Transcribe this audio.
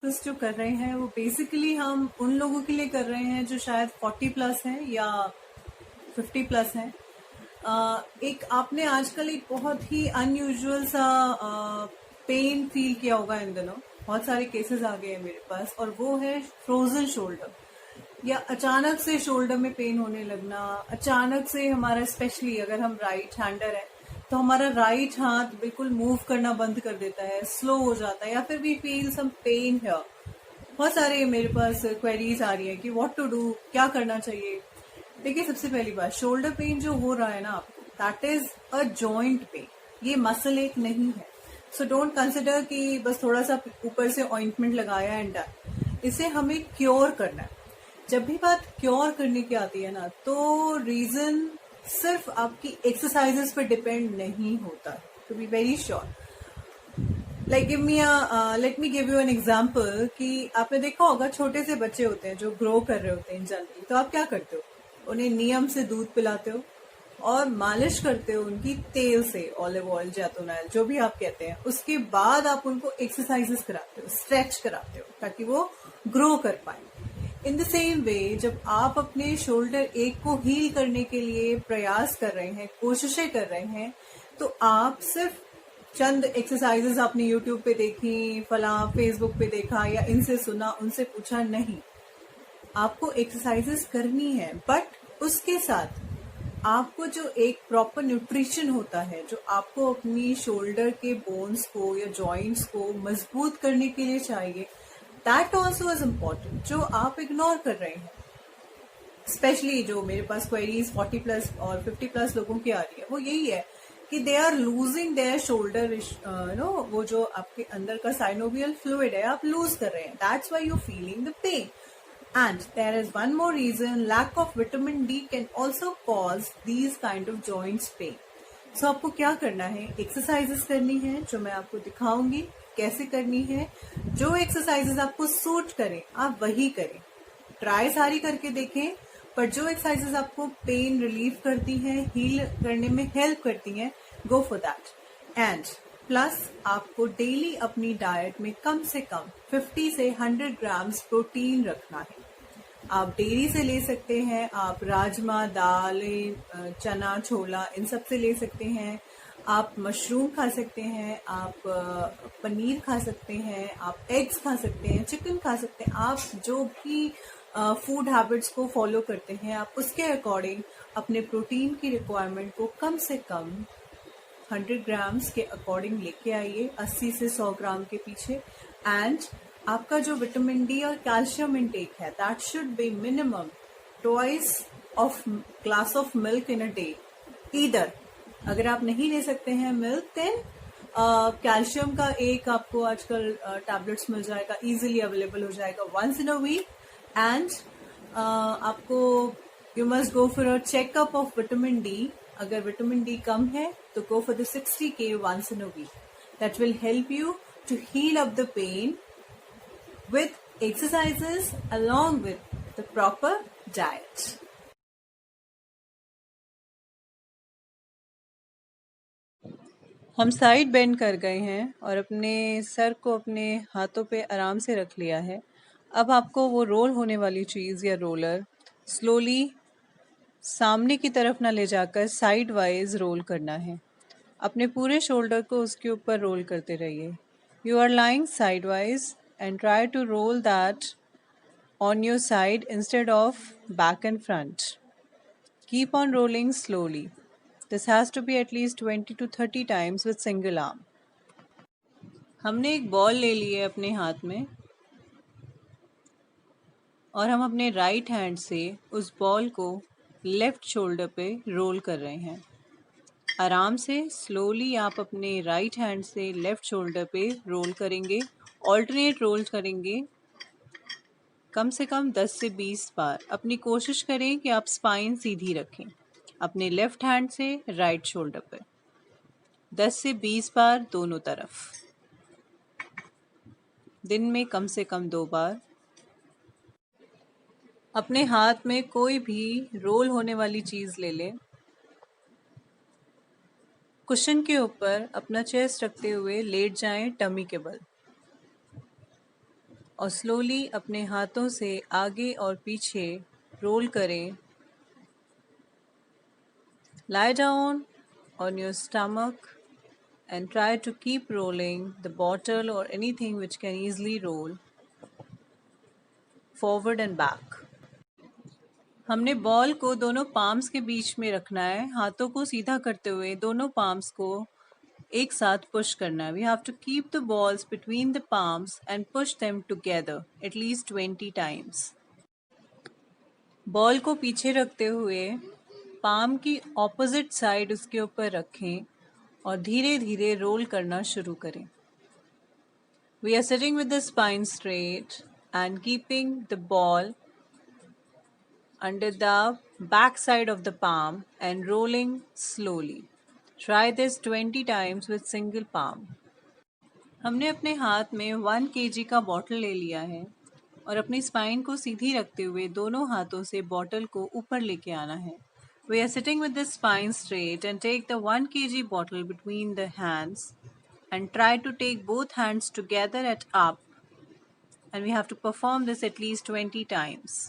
Exercise जो कर रहे हैं वो बेसिकली हम उन लोगों के लिए कर रहे हैं जो शायद 40 प्लस हैं या 50 प्लस हैं। एक आपने आजकल एक बहुत ही अनयूजुअल सा पेन फील किया होगा इन दिनों। बहुत सारे केसेस आ गए हैं मेरे पास और वो है फ्रोजन शोल्डर या अचानक से शोल्डर में पेन होने लगना। अचानक से हमारा स्पेशली अगर हम राइट हैंडर है तो हमारा राइट हाथ बिल्कुल मूव करना बंद कर देता है, स्लो हो जाता है या फिर वी फील सम पेन है। बहुत सारे मेरे पास क्वेरीज आ रही है कि व्हाट टू डू, क्या करना चाहिए। देखिए, सबसे पहली बात, शोल्डर पेन जो हो रहा है ना आपको, that is a joint pain, ये मसल एक नहीं है। सो डोंट कंसिडर कि बस थोड़ा सा ऊपर से ऑइंटमेंट लगाया एंड डन। इसे हमें क्योर करना है। जब भी बात क्योर करने की आती है ना, तो रीजन सिर्फ आपकी एक्सरसाइजेस पे डिपेंड नहीं होता, to be very sure. Let me give you an example कि आपने देखा होगा छोटे से बच्चे होते हैं जो ग्रो कर रहे होते हैं जनरली, तो आप क्या करते हो? उन्हें नियम से दूध पिलाते हो और मालिश करते हो उनकी तेल से, ऑलिव ऑयल, जैतून ऑयल, जो भी आप कहते हैं। उसके बाद आप उनको एक्सरसाइजेस कराते हो, स्ट्रेच कराते हो ताकि वो ग्रो कर पाए। इन द सेम वे, जब आप अपने शोल्डर एक को हील करने के लिए प्रयास कर रहे हैं, कोशिशें कर रहे हैं, तो आप सिर्फ चंद एक्सरसाइजेस आपने यूट्यूब पे देखी, फला फेसबुक पे देखा या इनसे सुना, उनसे पूछा नहीं। आपको एक्सरसाइजेस करनी है, बट उसके साथ आपको जो एक प्रॉपर न्यूट्रिशन होता है, जो आपको अपनी शोल्डर के बोन्स को या जॉइंट्स को मजबूत करने के लिए चाहिए, दैट ऑल्सो इज इम्पोर्टेंट, जो आप इग्नोर कर रहे हैं। स्पेशली जो मेरे पास क्वेरीज 40 प्लस और 50 प्लस लोगों की आ रही है, वो यही है कि they are losing their shoulder, वो जो आपके अंदर का साइनोवियल फ्लूइड है आप लूज कर रहे हैं, that's why you feeling the pain. And there is one more reason, lack of vitamin D can also cause these kind of joints pain. So आपको क्या करना है? एक्सरसाइजेस करनी है, जो मैं आपको दिखाऊंगी कैसे करनी है। जो एक्सरसाइजेस आपको सूट करें आप वही करें, ट्राई सारी करके देखें, पर जो एक्सरसाइजेस आपको पेन रिलीफ करती हैं, हील करने में हेल्प करती हैं, go for that. And plus आपको डेली अपनी डाइट में कम से कम 50 से 100 ग्राम्स प्रोटीन रखना है। आप डेयरी से ले सकते हैं, आप राजमा, दाल, चना, छोला, इन सब से ले सकते हैं। आप मशरूम खा सकते हैं, आप पनीर खा सकते हैं, आप एग्स खा सकते हैं, चिकन खा सकते हैं। आप जो भी फूड हैबिट्स को फॉलो करते हैं, आप उसके अकॉर्डिंग अपने प्रोटीन की रिक्वायरमेंट को कम से कम 100 ग्राम्स के अकॉर्डिंग लेके आइए, 80 से 100 ग्राम के पीछे। एंड आपका जो विटामिन डी और कैल्शियम इनटेक है, that should be minimum twice of glass of milk in a day. Either अगर आप नहीं ले सकते हैं मिल्क, देन कैल्शियम का एक आपको आजकल टैबलेट्स मिल जाएगा, इजीली अवेलेबल हो जाएगा, once in a week. And आपको you must go for a checkup of vitamin D. अगर विटामिन डी कम है तो go for the 60K once in a week. That will help you to heal up the pain with exercises along with the proper diet. हम side bend कर गए हैं और अपने सर को अपने हाथों पे आराम से रख लिया है। अब आपको वो रोल होने वाली चीज़ या रोलर स्लोली सामने की तरफ ना ले जाकर साइड वाइज रोल करना है। अपने पूरे शोल्डर को उसके ऊपर रोल करते रहिए। You are lying side wise and try to roll that on your side instead of back and front. Keep on rolling slowly. This has to be at least 20 to 30 times with single arm. हमने एक ball ले ली है अपने हाथ में और हम अपने राइट हैंड से उस बॉल को लेफ्ट शोल्डर पे रोल कर रहे हैं। आराम से स्लोली आप अपने राइट हैंड से लेफ्ट शोल्डर पे रोल करेंगे, ऑल्टरनेट रोल करेंगे कम से कम 10 से 20 बार। अपनी कोशिश करें कि आप स्पाइन सीधी रखें अपने लेफ्ट हैंड से राइट शोल्डर पर, 10 से 20 बार दोनों तरफ, दिन में कम से कम 2 बार। अपने हाथ में कोई भी रोल होने वाली चीज़ ले लें। कुशन के ऊपर अपना चेस्ट रखते हुए लेट जाएं टमी के बल और स्लोली अपने हाथों से आगे और पीछे रोल करें. Lie down on your stomach and try to keep rolling the bottle or anything which can easily roll forward and back. हमने बॉल को दोनों पाम्स के बीच में रखना है. हाथों को सीधा करते हुए दोनों पाम्स को एक साथ पुश करना है. We have to keep the balls between the palms and push them together at least 20 times. Ball को पीछे रखते हुए पाम की ऑपोजिट साइड उसके ऊपर रखें और धीरे धीरे रोल करना शुरू करें. We are sitting with the spine straight and keeping the ball under the back side of the palm and rolling slowly. Try this 20 times with single palm. हमने अपने हाथ में 1 kg का बॉटल ले लिया है और अपनी स्पाइन को सीधी रखते हुए दोनों हाथों से बॉटल को ऊपर लेके आना है. We are sitting with the spine straight and take the 1 kg bottle between the hands and try to take both hands together at up, and we have to perform this at least 20 times.